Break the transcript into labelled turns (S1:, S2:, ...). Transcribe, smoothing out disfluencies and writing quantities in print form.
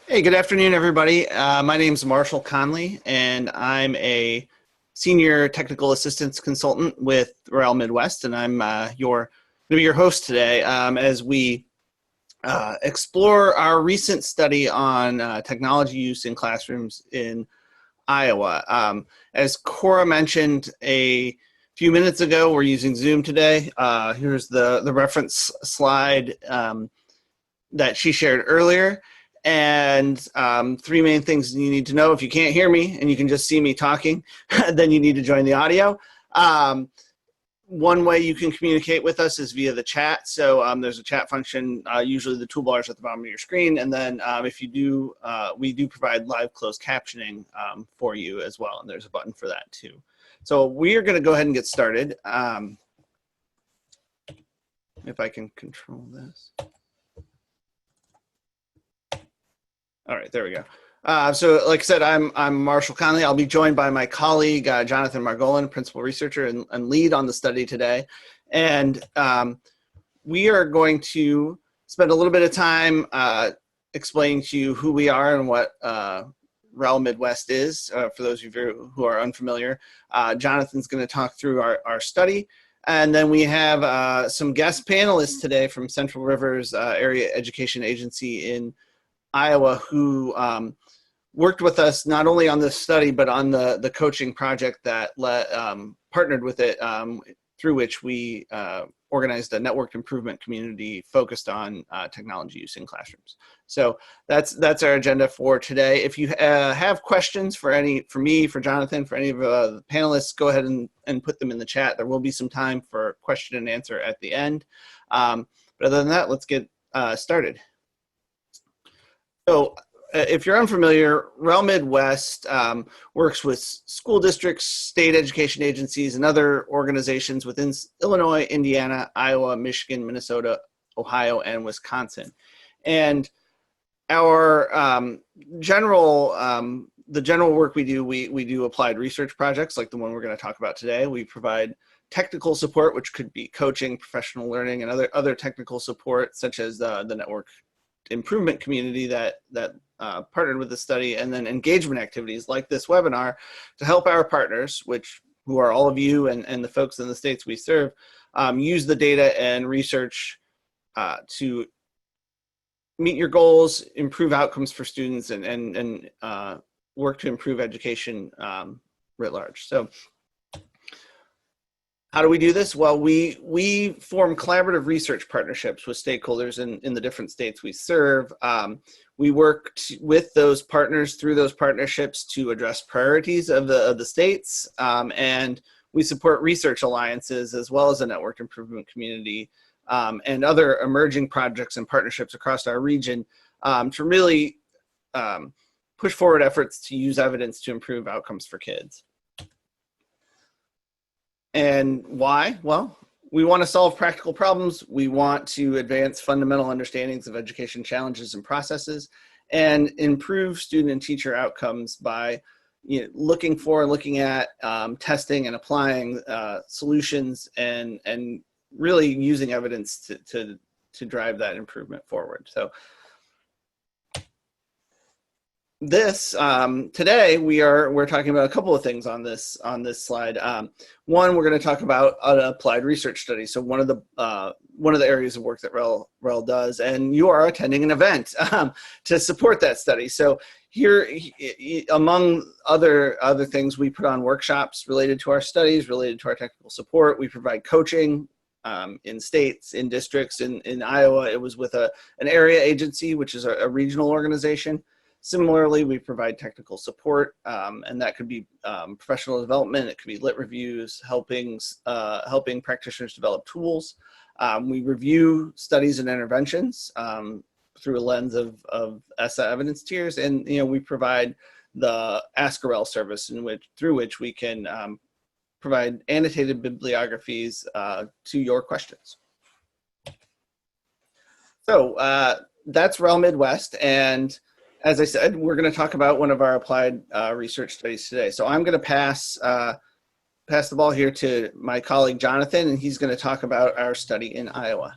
S1: Hey, good afternoon, everybody. My name is Marshal Conley, and I'm a senior technical assistance consultant with REL Midwest, and I'm going to be your host today as we explore our recent study on technology use in classrooms in Iowa. As Cora mentioned a few minutes ago, we're using Zoom today. Here's the reference slide that she shared earlier. And three main things you need to know. If you can't hear me and you can just see me talking, then you need to join the audio. One way you can communicate with us is via the chat. So there's a chat function, usually the toolbar is at the bottom of your screen. And then if you do, we do provide live closed captioning for you as well. And there's a button for that too. So we are gonna go ahead and get started. If I can control this. All right, there we go. So like I said, I'm Marshal Conley. I'll be joined by my colleague, Jonathan Margolin, principal researcher and lead on the study today. And we are going to spend a little bit of time explaining to you who we are and what REL Midwest is, for those of you who are unfamiliar. Jonathan's going to talk through our study. And then we have some guest panelists today from Central Rivers Area Education Agency in Iowa who worked with us not only on this study, but on the coaching project that partnered with it, through which we organized a networked improvement community focused on technology use in classrooms. So that's our agenda for today. If you have questions for me, for Jonathan, for any of the panelists, go ahead and put them in the chat. There will be some time for question and answer at the end. But other than that, let's get started. So if you're unfamiliar, REL Midwest works with school districts, state education agencies, and other organizations within Illinois, Indiana, Iowa, Michigan, Minnesota, Ohio, and Wisconsin. And our the general work we do applied research projects like the one we're going to talk about today. We provide technical support, which could be coaching, professional learning, and other technical support, such as the network improvement community that partnered with the study, and then engagement activities like this webinar to help our partners, who are all of you and the folks in the states we serve, use the data and research to meet your goals, improve outcomes for students, and work to improve education writ large. So how do we do this? Well, we form collaborative research partnerships with stakeholders in the different states we serve. We work with those partners through those partnerships to address priorities of the states, and we support research alliances as well as a network improvement community and other emerging projects and partnerships across our region to really push forward efforts to use evidence to improve outcomes for kids. And why? Well, we want to solve practical problems. We want to advance fundamental understandings of education challenges and processes and improve student and teacher outcomes by looking at testing and applying solutions and really using evidence to drive that improvement forward. So today we're talking about a couple of things on this slide. One, we're going to talk about an applied research study. So one of the areas of work that REL does, and you are attending an event to support that study. So here, among other things, we put on workshops related to our studies, related to our technical support. We provide coaching in states, in districts. In Iowa, it was with an area agency, which is a regional organization. Similarly, we provide technical support, and that could be professional development. It could be lit reviews, helping practitioners develop tools. We review studies and interventions through a lens of ESSA evidence tiers, and we provide the Ask a REL service through which we can provide annotated bibliographies to your questions. So that's REL Midwest, and as I said, we're going to talk about one of our applied research studies today. So I'm going to pass the ball here to my colleague, Jonathan, and he's going to talk about our study in Iowa.